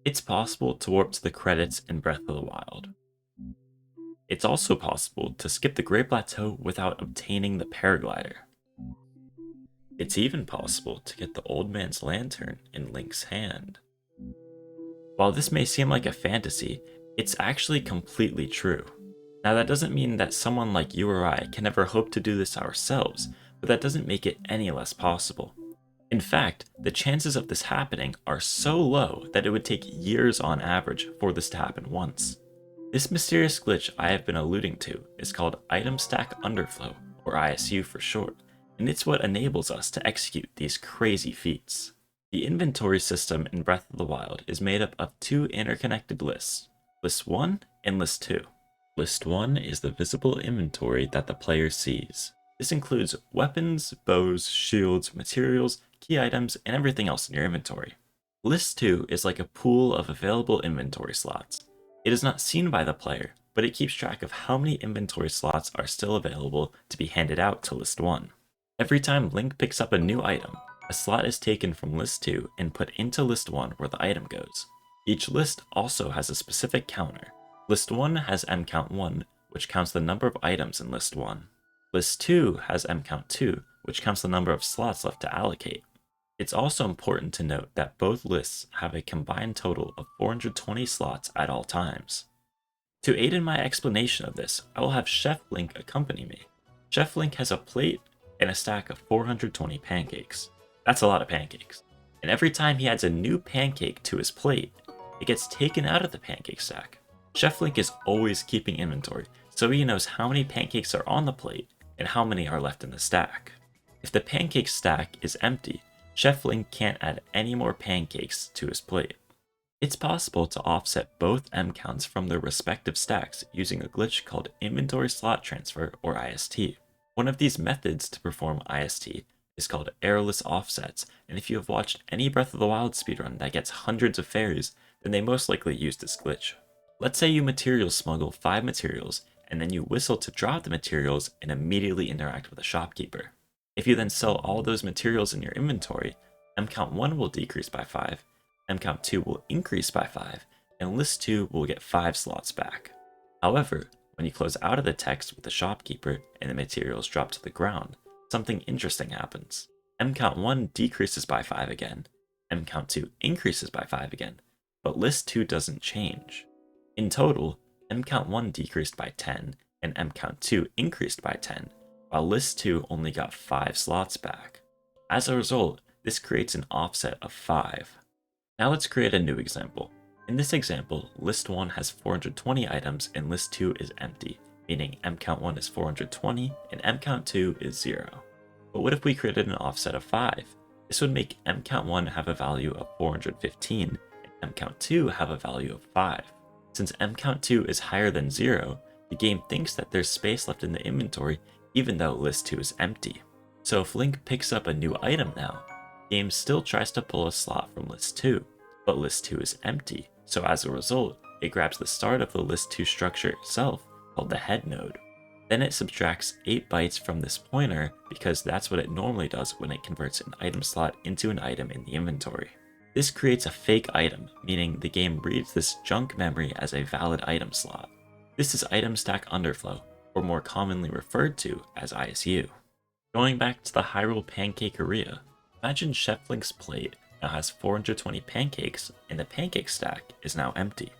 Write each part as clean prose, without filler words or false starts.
It's possible to warp to the credits in Breath of the Wild. It's also possible to skip the Great Plateau without obtaining the paraglider. It's even possible to get the Old Man's Lantern in Link's hand. While this may seem like a fantasy, it's actually completely true. Now that doesn't mean that someone like you or I can ever hope to do this ourselves, but that doesn't make it any less possible. In fact, the chances of this happening are so low that it would take years on average for this to happen once. This mysterious glitch I have been alluding to is called Item Stack Underflow, or ISU for short, and it's what enables us to execute these crazy feats. The inventory system in Breath of the Wild is made up of two interconnected lists, List 1 and List 2. List 1 is the visible inventory that the player sees. This includes weapons, bows, shields, materials, key items, and everything else in your inventory. List 2 is like a pool of available inventory slots. It is not seen by the player, but it keeps track of how many inventory slots are still available to be handed out to List 1. Every time Link picks up a new item, a slot is taken from List 2 and put into List 1 where the item goes. Each list also has a specific counter. List 1 has mCount1, which counts the number of items in List 1. List 2 has mCount2, which counts the number of slots left to allocate. It's also important to note that both lists have a combined total of 420 slots at all times. To aid in my explanation of this, I will have Chef Link accompany me. Chef Link has a plate and a stack of 420 pancakes. That's a lot of pancakes. And every time he adds a new pancake to his plate, it gets taken out of the pancake stack. Chef Link is always keeping inventory, so he knows how many pancakes are on the plate and how many are left in the stack. If the pancake stack is empty, Chef Link can't add any more pancakes to his plate. It's possible to offset both M counts from their respective stacks using a glitch called Inventory Slot Transfer, or IST. One of these methods to perform IST is called errorless offsets, and if you have watched any Breath of the Wild speedrun that gets hundreds of fairies, then they most likely use this glitch. Let's say you material smuggle 5 materials, and then you whistle to drop the materials and immediately interact with a shopkeeper. If you then sell all those materials in your inventory, mCount1 will decrease by 5, mCount2 will increase by 5, and List 2 will get 5 slots back. However, when you close out of the text with the shopkeeper and the materials drop to the ground, something interesting happens. mCount1 decreases by 5 again, mCount2 increases by 5 again, but List 2 doesn't change. In total, mCount1 decreased by 10, and mCount2 increased by 10, while List 2 only got 5 slots back. As a result, this creates an offset of 5. Now let's create a new example. In this example, List 1 has 420 items and List 2 is empty, meaning mCount1 is 420 and mCount2 is 0. But what if we created an offset of 5? This would make mCount1 have a value of 415 and mCount2 have a value of 5. Since mCount2 is higher than 0, the game thinks that there's space left in the inventory even though List 2 is empty. So if Link picks up a new item now, the game still tries to pull a slot from List 2, but List 2 is empty, so as a result, it grabs the start of the List 2 structure itself, called the head node. Then it subtracts 8 bytes from this pointer because that's what it normally does when it converts an item slot into an item in the inventory. This creates a fake item, meaning the game reads this junk memory as a valid item slot. This is Item Stack Underflow, or more commonly referred to as ISU. Going back to the Hyrule Pancakeria, imagine Chef Link's plate now has 420 pancakes and the pancake stack is now empty.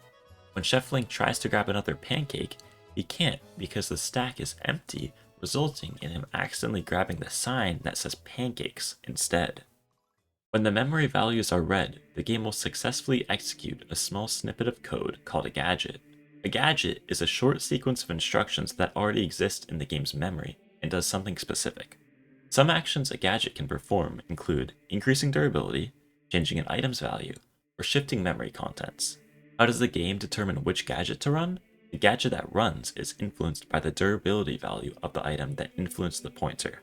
When Chef Link tries to grab another pancake, he can't because the stack is empty, resulting in him accidentally grabbing the sign that says pancakes instead. When the memory values are read, the game will successfully execute a small snippet of code called a gadget. A gadget is a short sequence of instructions that already exist in the game's memory and does something specific. Some actions a gadget can perform include increasing durability, changing an item's value, or shifting memory contents. How does the game determine which gadget to run? The gadget that runs is influenced by the durability value of the item that influenced the pointer.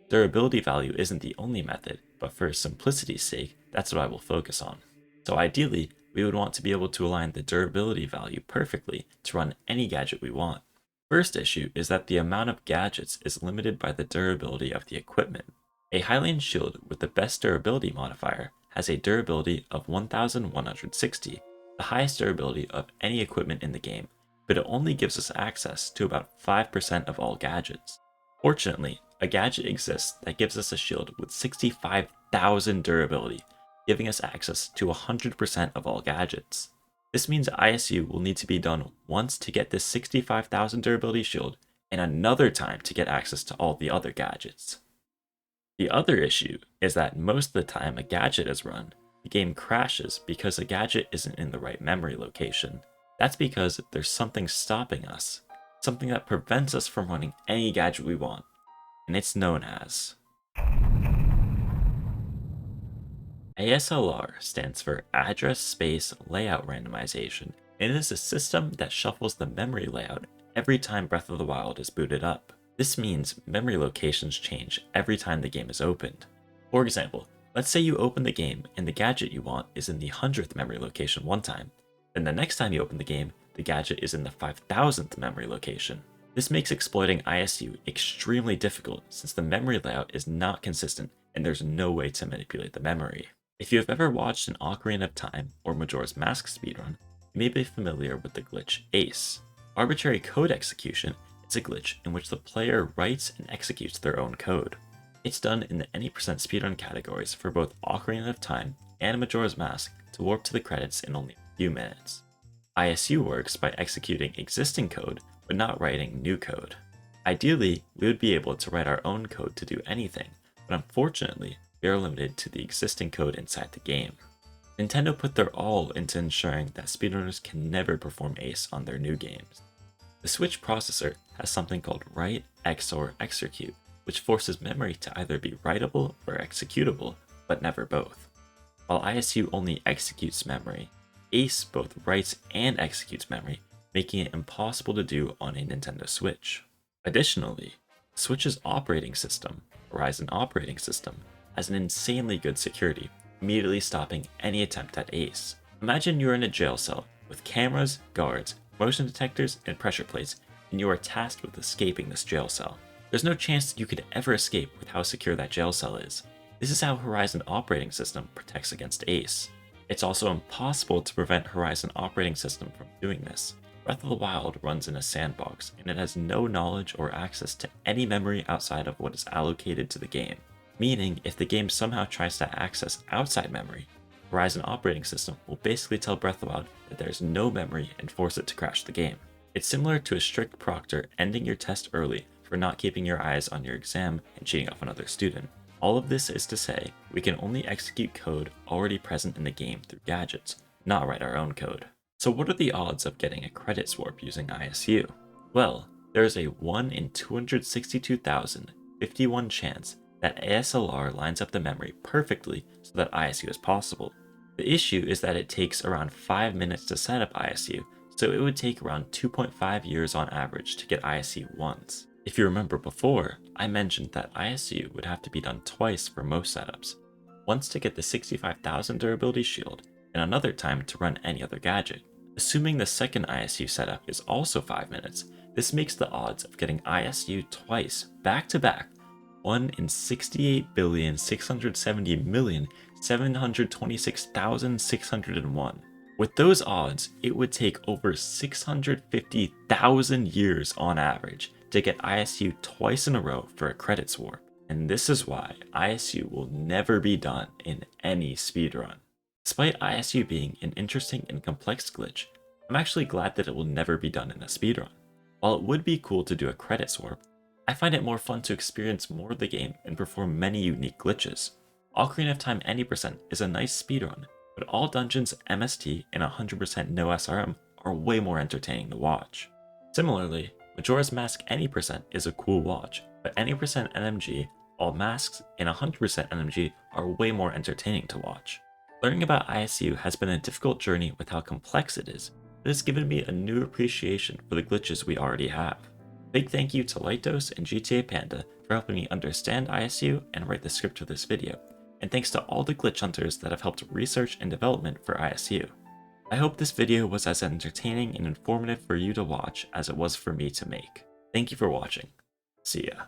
Durability value isn't the only method, but for simplicity's sake, that's what I will focus on. So ideally, we would want to be able to align the durability value perfectly to run any gadget we want. First issue is that the amount of gadgets is limited by the durability of the equipment. A Hylian shield with the best durability modifier has a durability of 1160, the highest durability of any equipment in the game, but it only gives us access to about 5% of all gadgets. Fortunately, a gadget exists that gives us a shield with 65,000 durability, giving us access to 100% of all gadgets. This means ISU will need to be done once to get this 65,000 durability shield, and another time to get access to all the other gadgets. The other issue is that most of the time a gadget is run, the game crashes because a gadget isn't in the right memory location. That's because there's something stopping us, something that prevents us from running any gadget we want, and it's known as ASLR stands for Address Space Layout Randomization, and it is a system that shuffles the memory layout every time Breath of the Wild is booted up. This means memory locations change every time the game is opened. For example, let's say you open the game and the gadget you want is in the 100th memory location one time. Then the next time you open the game, the gadget is in the 5000th memory location. This makes exploiting ISU extremely difficult since the memory layout is not consistent and there's no way to manipulate the memory. If you have ever watched an Ocarina of Time or Majora's Mask speedrun, you may be familiar with the glitch ACE. Arbitrary code execution is a glitch in which the player writes and executes their own code. It's done in the any % speedrun categories for both Ocarina of Time and Majora's Mask to warp to the credits in only a few minutes. ISU works by executing existing code but not writing new code. Ideally, we would be able to write our own code to do anything, but unfortunately, we are limited to the existing code inside the game. Nintendo put their all into ensuring that speedrunners can never perform ACE on their new games. The Switch processor has something called Write, XOR, Execute, which forces memory to either be writable or executable, but never both. While ISU only executes memory, ACE both writes and executes memory, making it impossible to do on a Nintendo Switch. Additionally, Switch's operating system, Horizon Operating System, has an insanely good security, immediately stopping any attempt at ACE. Imagine you're in a jail cell with cameras, guards, motion detectors, and pressure plates, and you are tasked with escaping this jail cell. There's no chance that you could ever escape with how secure that jail cell is. This is how Horizon Operating System protects against ACE. It's also impossible to prevent Horizon Operating System from doing this. Breath of the Wild runs in a sandbox, and it has no knowledge or access to any memory outside of what is allocated to the game. Meaning, if the game somehow tries to access outside memory, Horizon Operating System will basically tell Breath of the Wild that there's no memory and force it to crash the game. It's similar to a strict proctor ending your test early for not keeping your eyes on your exam and cheating off another student. All of this is to say, we can only execute code already present in the game through gadgets, not write our own code. So what are the odds of getting a credit warp using ISU? Well, there is a 1 in 262,051 chance that ASLR lines up the memory perfectly so that ISU is possible. The issue is that it takes around 5 minutes to set up ISU, so it would take around 2.5 years on average to get ISU once. If you remember before, I mentioned that ISU would have to be done twice for most setups, once to get the 65,000 durability shield, and another time to run any other gadget. Assuming the second ISU setup is also 5 minutes, this makes the odds of getting ISU twice back to back 1 in 68,670,726,601. With those odds, it would take over 650,000 years on average to get ISU twice in a row for a credits warp. And this is why ISU will never be done in any speedrun. Despite ISU being an interesting and complex glitch, I'm actually glad that it will never be done in a speedrun. While it would be cool to do a credits warp, I find it more fun to experience more of the game and perform many unique glitches. Ocarina of Time any % is a nice speedrun, but all dungeons MST and 100% no SRM are way more entertaining to watch. Similarly, Majora's Mask any % is a cool watch, but any % NMG, all masks, and 100% NMG are way more entertaining to watch. Learning about ISU has been a difficult journey with how complex it is, but it's given me a new appreciation for the glitches we already have. Big thank you to Lightdose and GTA Panda for helping me understand ISU and write the script for this video, and thanks to all the glitch hunters that have helped research and development for ISU. I hope this video was as entertaining and informative for you to watch as it was for me to make. Thank you for watching. See ya.